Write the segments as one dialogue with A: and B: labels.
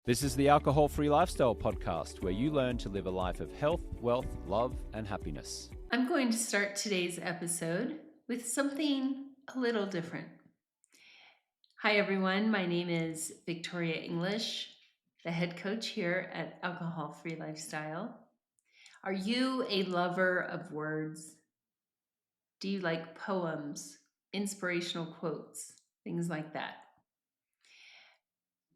A: This is the Alcohol Free Lifestyle Podcast, where you learn to live a life of health, wealth, love, and happiness.
B: I'm going to start today's episode with something a little different. Hi, everyone. My name is Victoria English, the head coach here at Alcohol Free Lifestyle. Are you a lover of words? Do you like poems, inspirational quotes, things like that?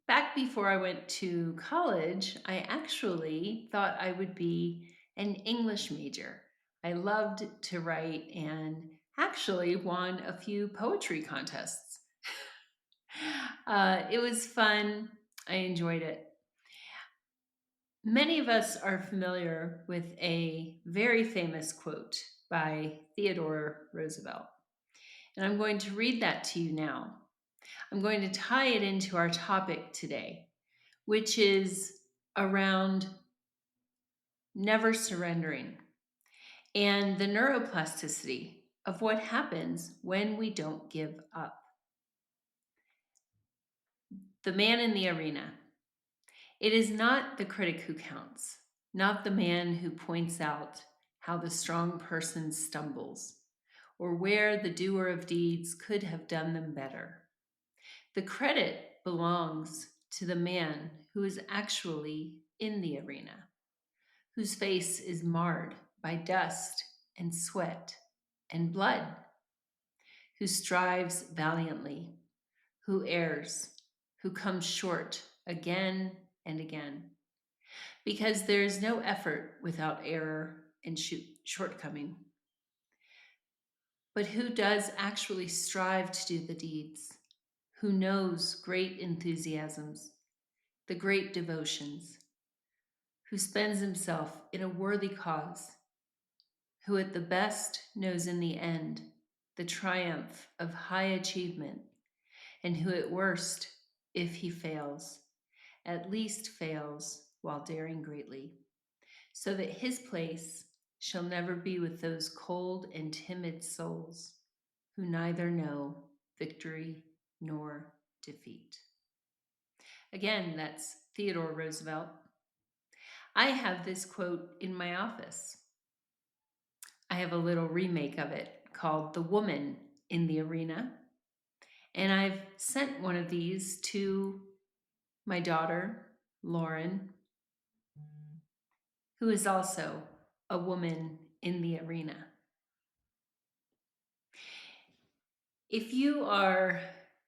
B: Back before I went to college, I actually thought I would be an English major. I loved to write and actually won a few poetry contests. It was fun. I enjoyed it. Many of us are familiar with a very famous quote by Theodore Roosevelt. And I'm going to read that to you now. I'm going to tie it into our topic today, which is around never surrendering and the neuroplasticity of what happens when we don't give up. The man in the arena. It is not the critic who counts, not the man who points out how the strong person stumbles, or where the doer of deeds could have done them better. The credit belongs to the man who is actually in the arena, whose face is marred by dust and sweat and blood, who strives valiantly, who errs, who comes short again and again. Because there is no effort without error and shortcoming. But who does actually strive to do the deeds? Who knows great enthusiasms, the great devotions? Who spends himself in a worthy cause? Who at the best knows in the end the triumph of high achievement, and who at worst, if he fails, at least fails while daring greatly, so that his place shall never be with those cold and timid souls who neither know victory nor defeat. Again, that's Theodore Roosevelt. I have this quote in my office. I have a little remake of it called The Woman in the Arena. And I've sent one of these to my daughter, Lauren, who is also a woman in the arena. If you are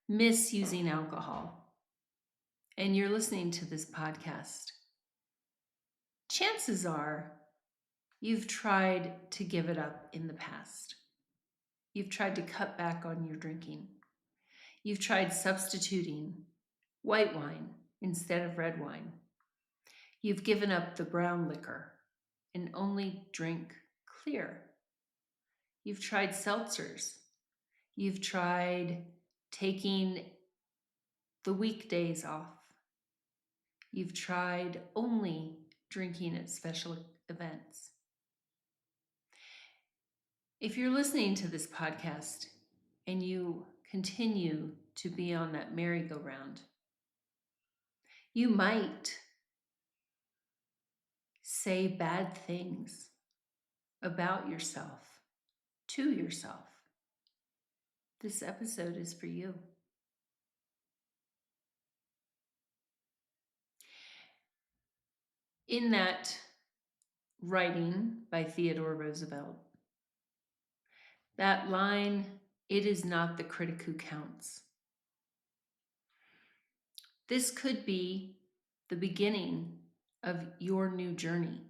B: misusing alcohol and you're listening to this podcast, chances are you've tried to give it up in the past. You've tried to cut back on your drinking. You've tried substituting white wine instead of red wine. You've given up the brown liquor and only drink clear. You've tried seltzers. You've tried taking the weekdays off. You've tried only drinking at special events. If you're listening to this podcast and you continue to be on that merry-go-round, you might say bad things about yourself to yourself. This episode is for you. In that writing by Theodore Roosevelt, that line, "It is not the critic who counts." This could be the beginning of your new journey.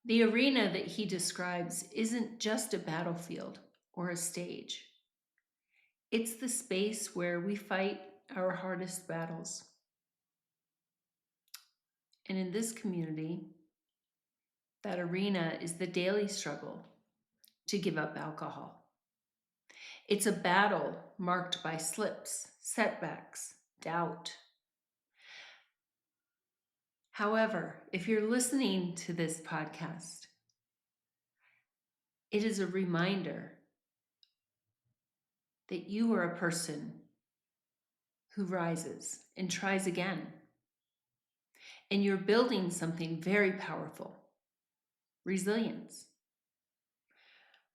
B: The arena that he describes isn't just a battlefield or a stage. It's the space where we fight our hardest battles. And in this community, that arena is the daily struggle to give up alcohol. It's a battle marked by slips, setbacks, doubt. However, if you're listening to this podcast, it is a reminder that you are a person who rises and tries again. And you're building something very powerful: resilience.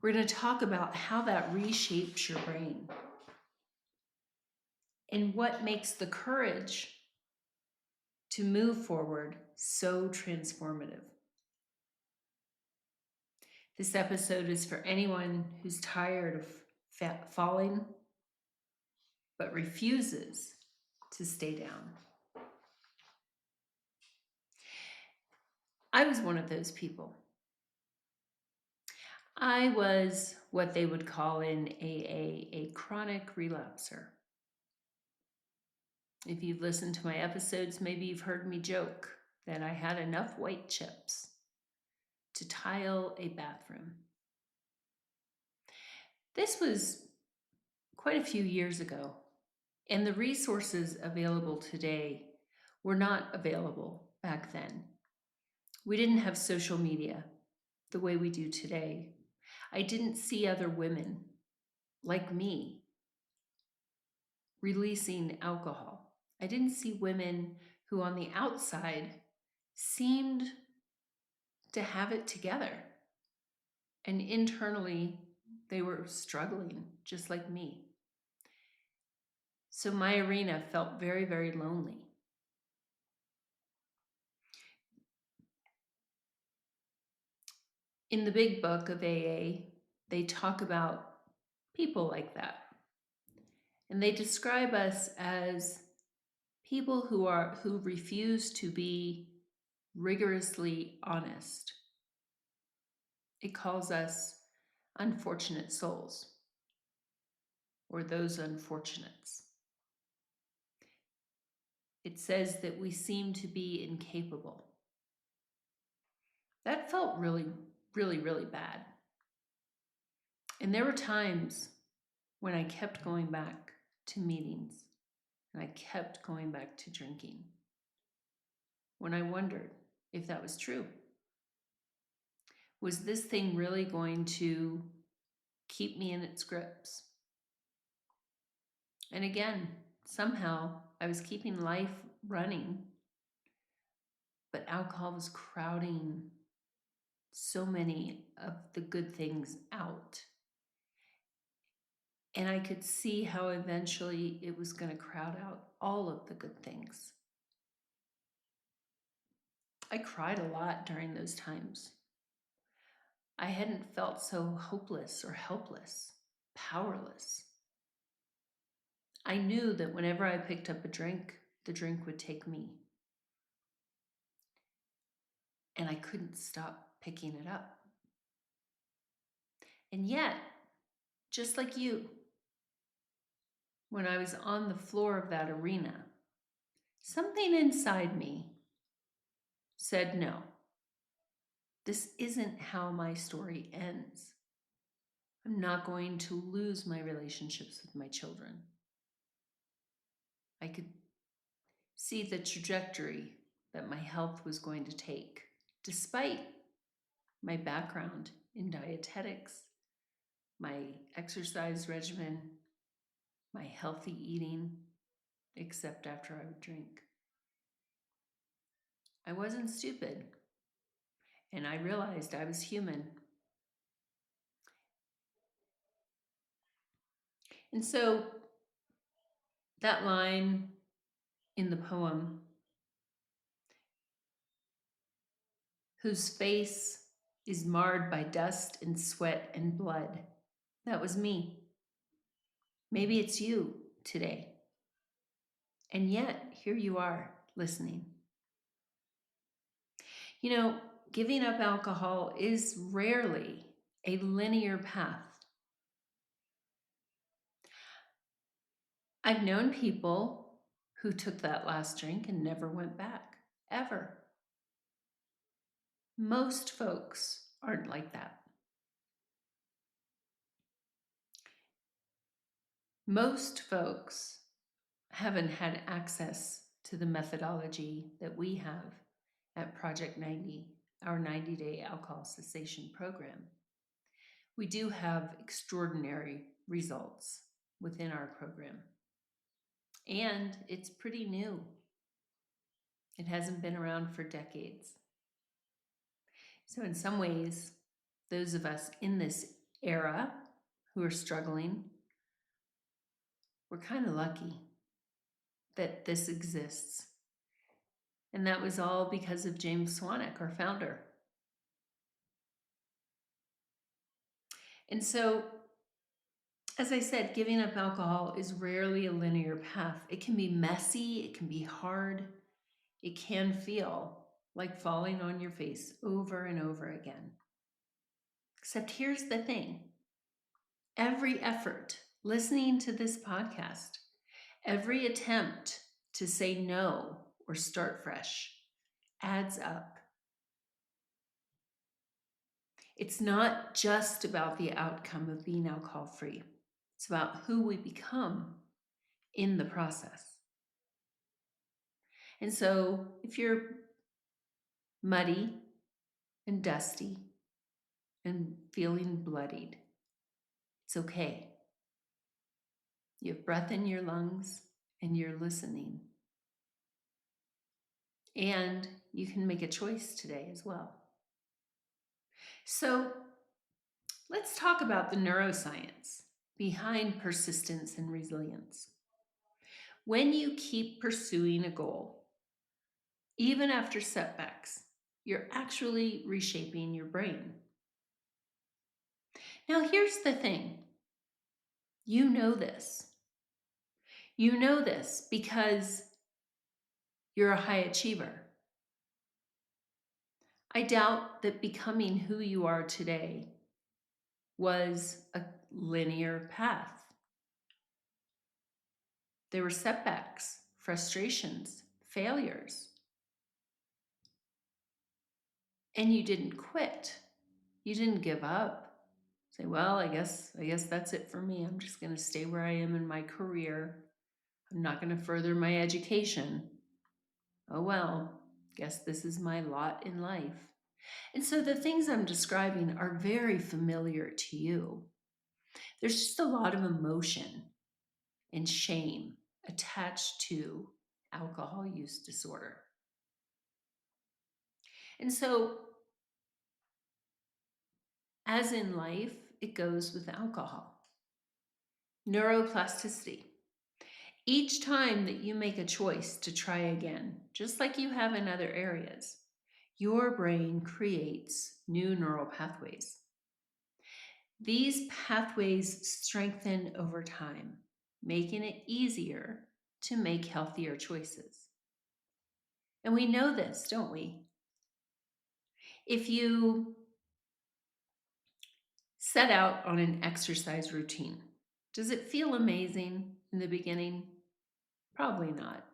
B: We're going to talk about how that reshapes your brain and what makes the courage to move forward so transformative. This episode is for anyone who's tired of falling but refuses to stay down. I was one of those people. I was what they would call in AA a chronic relapser. If you've listened to my episodes, maybe you've heard me joke that I had enough white chips to tile a bathroom. This was quite a few years ago, and the resources available today were not available back then. We didn't have social media the way we do today. I didn't see other women like me releasing alcohol. I didn't see women who on the outside seemed to have it together. And internally, they were struggling just like me. So my arena felt very, very lonely. In the big book of AA, they talk about people like that. And they describe us as people who refuse to be rigorously honest. It calls us unfortunate souls, or those unfortunates. It says that we seem to be incapable. That felt really, really, really bad. And there were times when I kept going back to meetings and I kept going back to drinking, when I wondered if that was true. Was this thing really going to keep me in its grips? And again, somehow I was keeping life running, but alcohol was crowding so many of the good things out. And I could see how eventually it was going to crowd out all of the good things. I cried a lot during those times. I hadn't felt so hopeless or helpless, powerless. I knew that whenever I picked up a drink, the drink would take me. And I couldn't stop picking it up. And yet, just like you, when I was on the floor of that arena, something inside me said, no, this isn't how my story ends. I'm not going to lose my relationships with my children. I could see the trajectory that my health was going to take, despite my background in dietetics, my exercise regimen, my healthy eating, except after I would drink. I wasn't stupid, and I realized I was human. And so that line in the poem, whose face is marred by dust and sweat and blood, that was me. Maybe it's you today. And yet, here you are listening. You know, giving up alcohol is rarely a linear path. I've known people who took that last drink and never went back, ever. Most folks aren't like that. Most folks haven't had access to the methodology that we have at Project 90, our 90-day alcohol cessation program. We do have extraordinary results within our program. And it's pretty new. It hasn't been around for decades. So, in some ways, those of us in this era who are struggling, we're kind of lucky that this exists. And that was all because of James Swanwick, our founder. And so, as I said, giving up alcohol is rarely a linear path. It can be messy, it can be hard, it can feel like falling on your face over and over again. Except here's the thing: every effort listening to this podcast, every attempt to say no or start fresh adds up. It's not just about the outcome of being alcohol free, it's about who we become in the process. And so if you're muddy and dusty and feeling bloodied, it's okay. You have breath in your lungs and you're listening. And you can make a choice today as well. So let's talk about the neuroscience behind persistence and resilience. When you keep pursuing a goal, even after setbacks, you're actually reshaping your brain. Now, here's the thing. You know this. You know this because you're a high achiever. I doubt that becoming who you are today was a linear path. There were setbacks, frustrations, failures. And you didn't quit. You didn't give up. Say, well, I guess that's it for me. I'm just going to stay where I am in my career. I'm not going to further my education. Oh well, guess this is my lot in life. And so the things I'm describing are very familiar to you. There's just a lot of emotion and shame attached to alcohol use disorder. And so, as in life, it goes with alcohol. Neuroplasticity. Each time that you make a choice to try again, just like you have in other areas, your brain creates new neural pathways. These pathways strengthen over time, making it easier to make healthier choices. And we know this, don't we? If you set out on an exercise routine, does it feel amazing in the beginning? Probably not.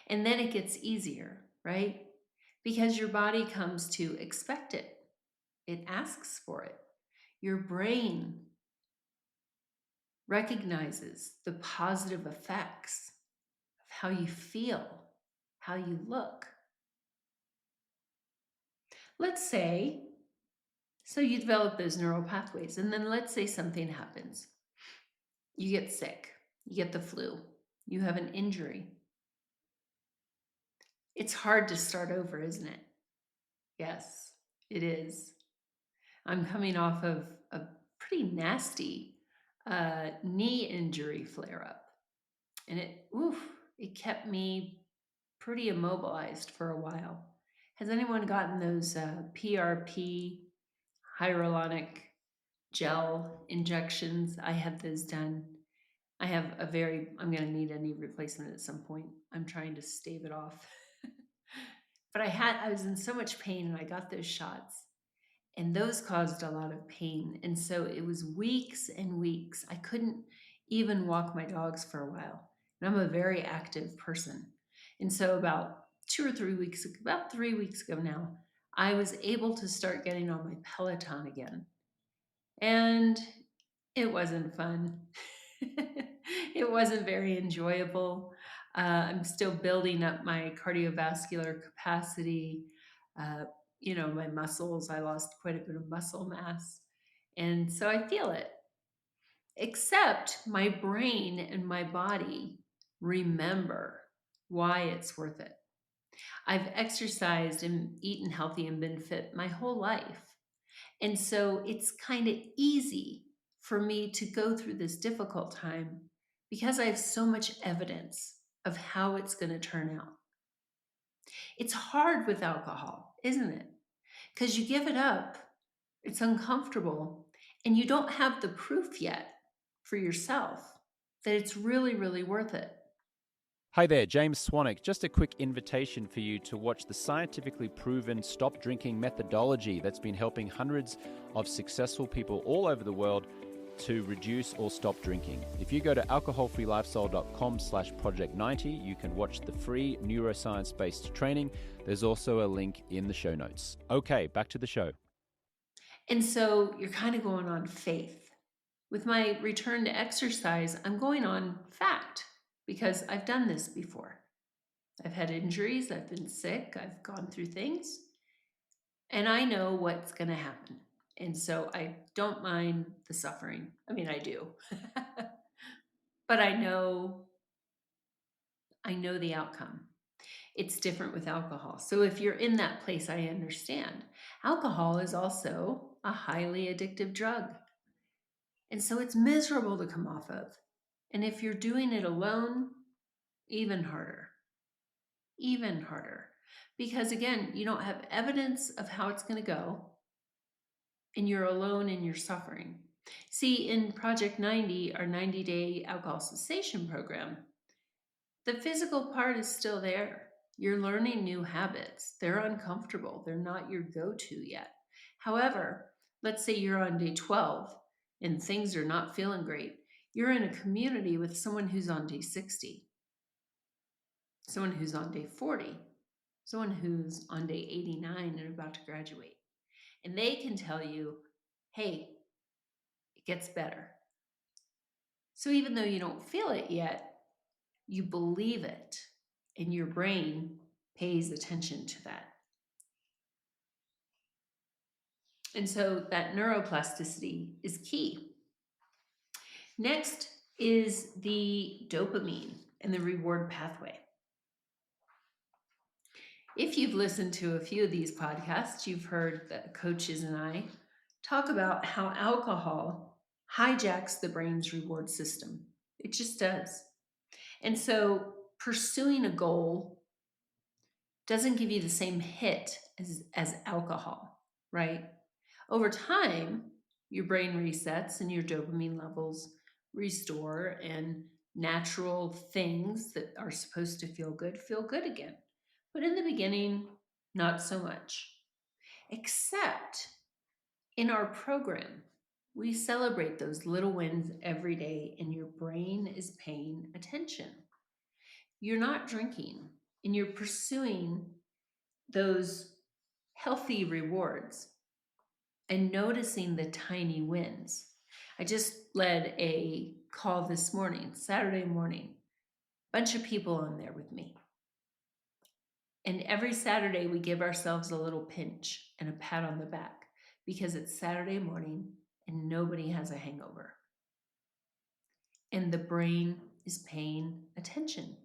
B: And then it gets easier, right? Because your body comes to expect it. It asks for it. Your brain recognizes the positive effects of how you feel, how you look. Let's say, so you develop those neural pathways, and then let's say something happens. You get sick, you get the flu, you have an injury. It's hard to start over, isn't it? Yes, it is. I'm coming off of a pretty nasty knee injury flare up. And it kept me pretty immobilized for a while. Has anyone gotten those PRP hyaluronic gel injections? I had those done. I'm going to need a knee replacement at some point. I'm trying to stave it off. But I was in so much pain and I got those shots. And those caused a lot of pain. And so it was weeks and weeks. I couldn't even walk my dogs for a while. And I'm a very active person. And so about 3 weeks ago now, I was able to start getting on my Peloton again. And it wasn't fun. It wasn't very enjoyable. I'm still building up my cardiovascular capacity. My muscles, I lost quite a bit of muscle mass. And so I feel it. Except my brain and my body remember why it's worth it. I've exercised and eaten healthy and been fit my whole life. And so it's kind of easy for me to go through this difficult time because I have so much evidence of how it's going to turn out. It's hard with alcohol, isn't it? Because you give it up, it's uncomfortable, and you don't have the proof yet for yourself that it's really, really worth it.
A: Hi there, James Swanwick. Just a quick invitation for you to watch the scientifically proven stop drinking methodology that's been helping hundreds of successful people all over the world to reduce or stop drinking. If you go to alcoholfreelifestyle.com/project90, you can watch the free neuroscience-based training. There's also a link in the show notes. Okay, back to the show.
B: And so you're kind of going on faith. With my return to exercise, I'm going on fact because I've done this before. I've had injuries, I've been sick, I've gone through things, and I know what's going to happen. And so I don't mind the suffering. I mean, I do. But I know the outcome. It's different with alcohol. So if you're in that place, I understand. Alcohol is also a highly addictive drug. And so it's miserable to come off of. And if you're doing it alone, even harder. Even harder. Because again, you don't have evidence of how it's going to go, and you're alone in your suffering. See, in Project 90, our 90-day alcohol cessation program, the physical part is still there. You're learning new habits. They're uncomfortable. They're not your go-to yet. However, let's say you're on day 12 and things are not feeling great. You're in a community with someone who's on day 60, someone who's on day 40, someone who's on day 89 and about to graduate. And they can tell you, hey, it gets better. So even though you don't feel it yet, you believe it, and your brain pays attention to that. And so that neuroplasticity is key. Next is the dopamine and the reward pathway. If you've listened to a few of these podcasts, you've heard the coaches and I talk about how alcohol hijacks the brain's reward system. It just does. And so pursuing a goal doesn't give you the same hit as alcohol, right? Over time, your brain resets and your dopamine levels restore, and natural things that are supposed to feel good again. But in the beginning, not so much. Except in our program, we celebrate those little wins every day, and your brain is paying attention. You're not drinking, and you're pursuing those healthy rewards and noticing the tiny wins. I just led a call this morning, Saturday morning, bunch of people on there with me. And every Saturday we give ourselves a little pinch and a pat on the back because it's Saturday morning and nobody has a hangover. And the brain is paying attention.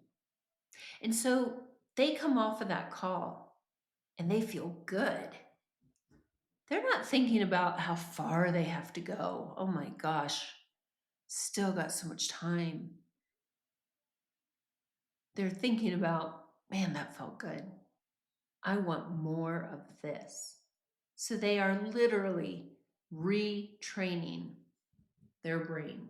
B: And so they come off of that call and they feel good. They're not thinking about how far they have to go. Oh my gosh, still got so much time. They're thinking about, man, that felt good. I want more of this. So they are literally retraining their brain.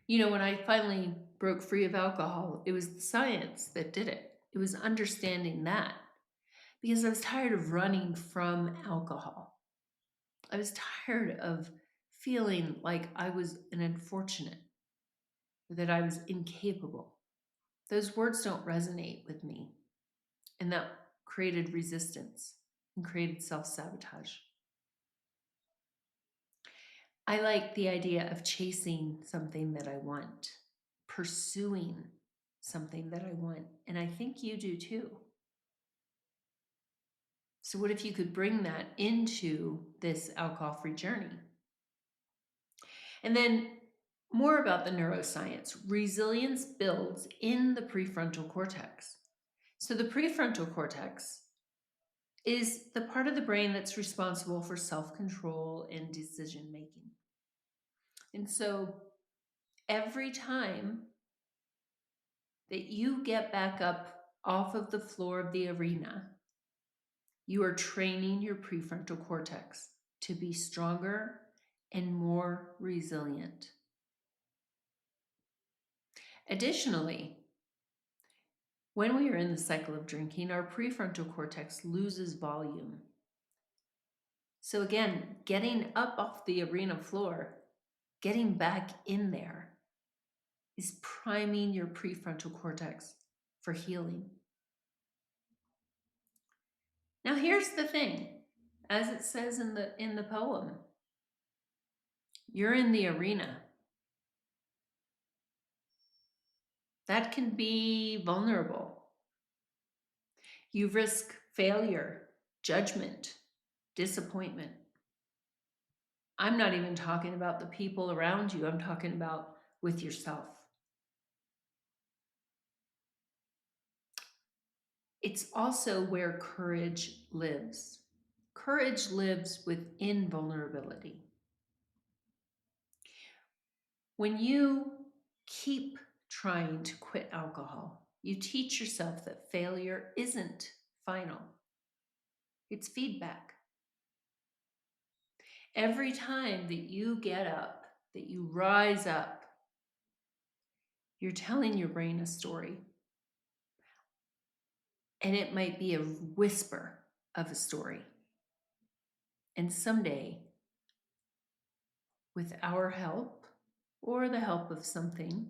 B: You know, when I finally broke free of alcohol, it was the science that did it. It was understanding that because I was tired of running from alcohol. I was tired of feeling like I was an unfortunate, or that I was incapable. Those words don't resonate with me. And that created resistance and created self-sabotage. I like the idea of chasing something that I want, pursuing something that I want. And I think you do too. So what if you could bring that into this alcohol-free journey? And then More about the neuroscience. Resilience builds in the prefrontal cortex. So, the prefrontal cortex is the part of the brain that's responsible for self control and decision making. And so, every time that you get back up off of the floor of the arena, you are training your prefrontal cortex to be stronger and more resilient. Additionally, when we are in the cycle of drinking, our prefrontal cortex loses volume. So, again, getting up off the arena floor, getting back in there, is priming your prefrontal cortex for healing. Now, here's the thing, as it says in the poem, you're in the arena. That can be vulnerable. You risk failure, judgment, disappointment. I'm not even talking about the people around you, I'm talking about with yourself. It's also where courage lives. Courage lives within vulnerability. When you keep trying to quit alcohol, you teach yourself that failure isn't final, it's feedback. Every time that you get up, that you rise up, you're telling your brain a story. And it might be a whisper of a story. And someday, with our help or the help of something,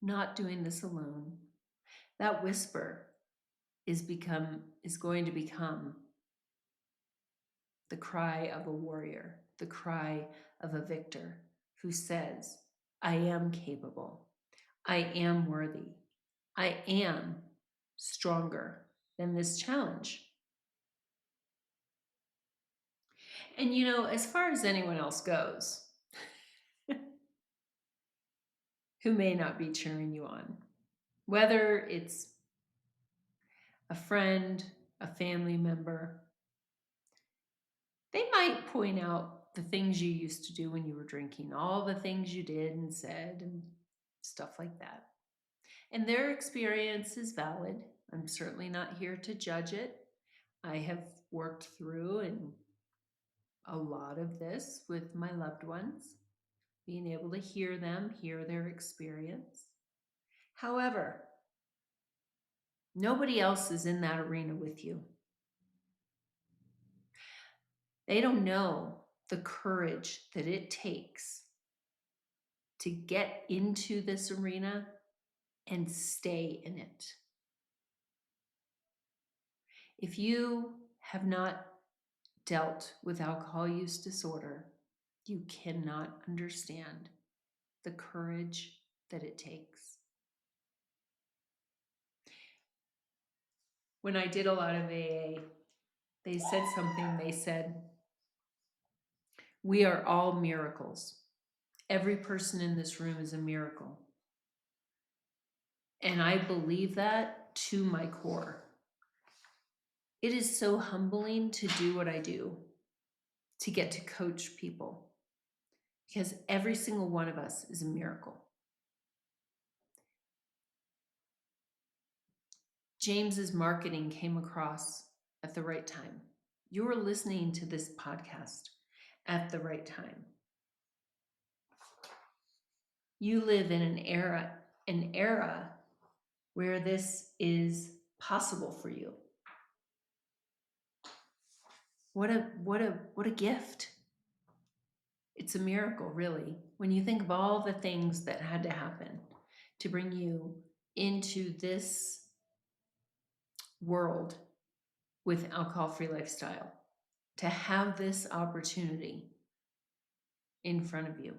B: not doing this alone, that whisper is going to become the cry of a warrior, the cry of a victor who says, I am capable, I am worthy, I am stronger than this challenge. And as far as anyone else goes, who may not be cheering you on, whether it's a friend, a family member, they might point out the things you used to do when you were drinking, all the things you did and said and stuff like that. And their experience is valid. I'm certainly not here to judge it. I have worked through and a lot of this with my loved ones, being able to hear them, hear their experience. However, nobody else is in that arena with you. They don't know the courage that it takes to get into this arena and stay in it. If you have not dealt with alcohol use disorder, you cannot understand the courage that it takes. When I did a lot of AA, they said something. They said, we are all miracles. Every person in this room is a miracle. And I believe that to my core. It is so humbling to do what I do, to get to coach people, because every single one of us is a miracle. James's marketing came across at the right time. You're listening to this podcast at the right time. You live in an era where this is possible for you. What a gift. It's a miracle, really, when you think of all the things that had to happen to bring you into this world with alcohol-free lifestyle, to have this opportunity in front of you.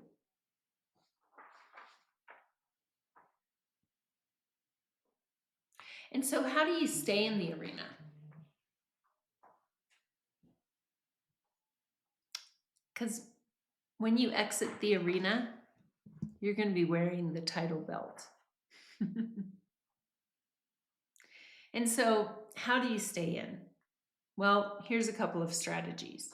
B: And so how do you stay in the arena? Because when you exit the arena, you're going to be wearing the title belt. And so, how do you stay in? Well, here's a couple of strategies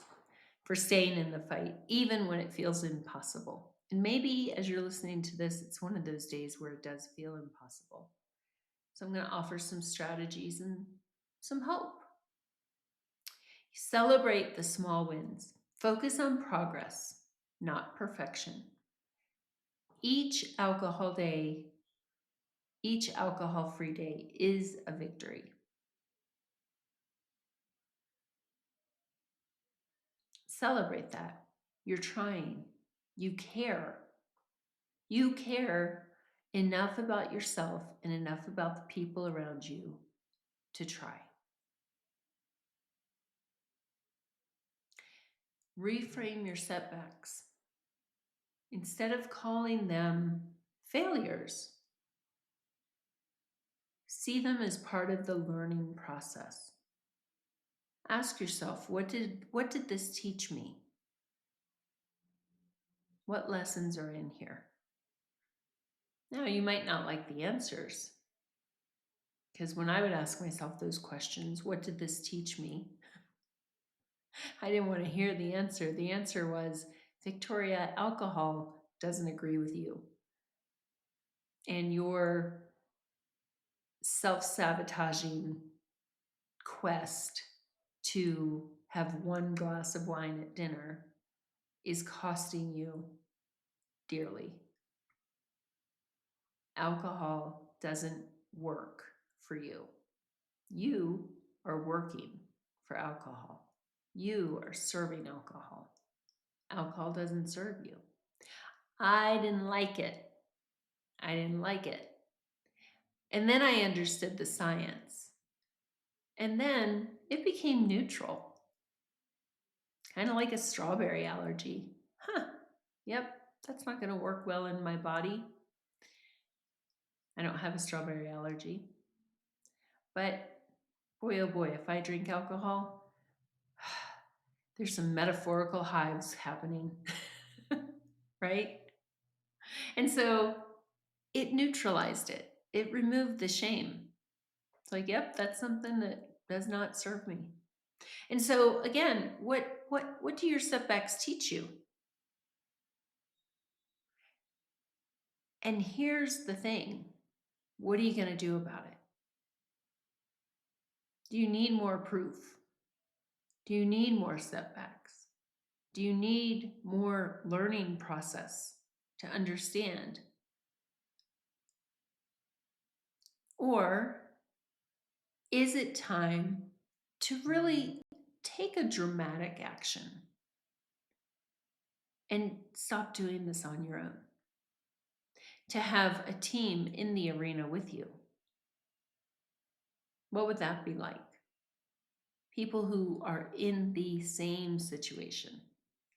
B: for staying in the fight, even when it feels impossible. And maybe as you're listening to this, it's one of those days where it does feel impossible. So I'm going to offer some strategies and some hope. Celebrate the small wins. Focus on progress, not perfection. Each alcohol-free day is a victory. Celebrate that. You're trying. You care. You care enough about yourself and enough about the people around you to try. Reframe your setbacks. Instead of calling them failures, see them as part of the learning process. Ask yourself, what did this teach me? What lessons are in here? Now, you might not like the answers, because when I would ask myself those questions, what did this teach me? I didn't want to hear the answer. The answer was, Victoria, alcohol doesn't agree with you. And your self-sabotaging quest to have one glass of wine at dinner is costing you dearly. Alcohol doesn't work for you. You are working for alcohol. You are serving alcohol. Alcohol doesn't serve you. I didn't like it. I didn't like it. And then I understood the science. And then it became neutral. Kind of like a strawberry allergy. Yep, that's not going to work well in my body. I don't have a strawberry allergy. But boy, oh boy, if I drink alcohol, there's some metaphorical hives happening, right? And so it neutralized it. It removed the shame. It's like, yep, that's something that does not serve me. And so again, what do your setbacks teach you? And here's the thing. What are you going to do about it? Do you need more proof? Do you need more setbacks? Do you need more learning process to understand? Or is it time to really take a dramatic action and stop doing this on your own? To have a team in the arena with you. What would that be like? People who are in the same situation.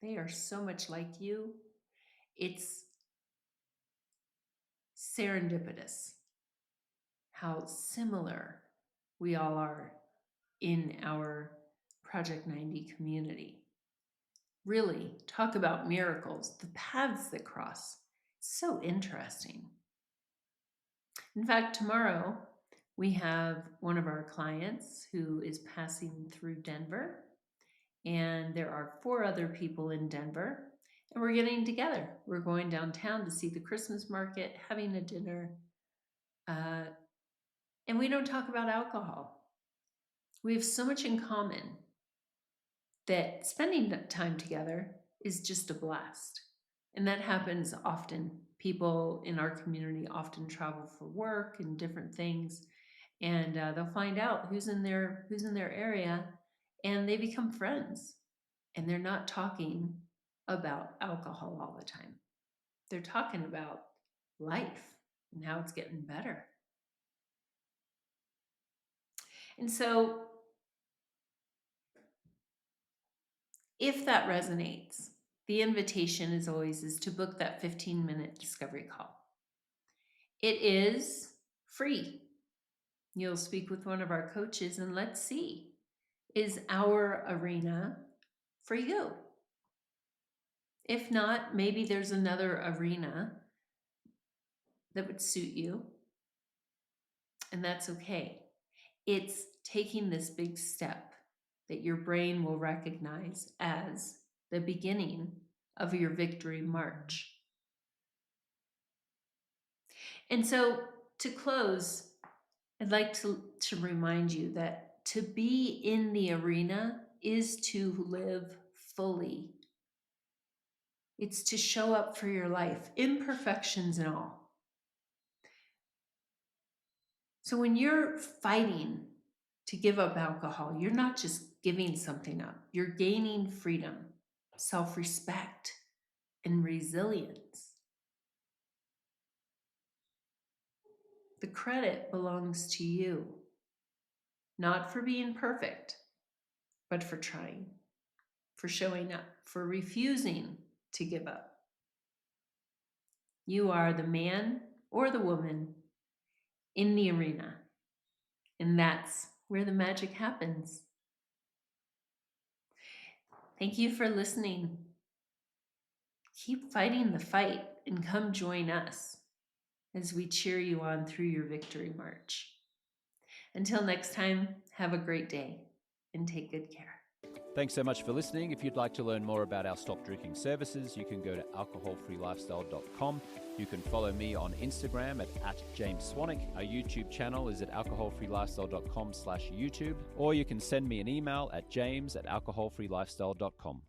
B: They are so much like you. It's serendipitous how similar we all are in our Project 90 community. Really, talk about miracles, the paths that cross. So interesting. In fact, tomorrow we have one of our clients who is passing through Denver, and there are 4 other people in Denver, and we're getting together. We're going downtown to see the Christmas market, having a dinner, and we don't talk about alcohol. We have so much in common that spending time together is just a blast. And that happens often. People in our community often travel for work and different things, and they'll find out who's in their area, and they become friends. And they're not talking about alcohol all the time. They're talking about life and how it's getting better. And so if that resonates, the invitation is always to book that 15-minute discovery call. It is free. You'll speak with one of our coaches, and let's see, is our arena for you? If not, maybe there's another arena that would suit you, and that's okay. It's taking this big step that your brain will recognize as the beginning of your victory march. And so, to close, I'd like to remind you that to be in the arena is to live fully. It's to show up for your life, imperfections and all. So when you're fighting to give up alcohol, you're not just giving something up, you're gaining freedom, self respect, and resilience. The credit belongs to you, not for being perfect, but for trying, for showing up, for refusing to give up. You are the man or the woman in the arena, and that's where the magic happens. Thank you for listening. Keep fighting the fight and come join us as we cheer you on through your victory march. Until next time, have a great day and take good care.
A: Thanks so much for listening. If you'd like to learn more about our stop drinking services, you can go to alcoholfreelifestyle.com. You can follow me on Instagram at James Swanwick. Our YouTube channel is at alcoholfreelifestyle.com/YouTube, or you can send me an email at james@alcoholfreelifestyle.com.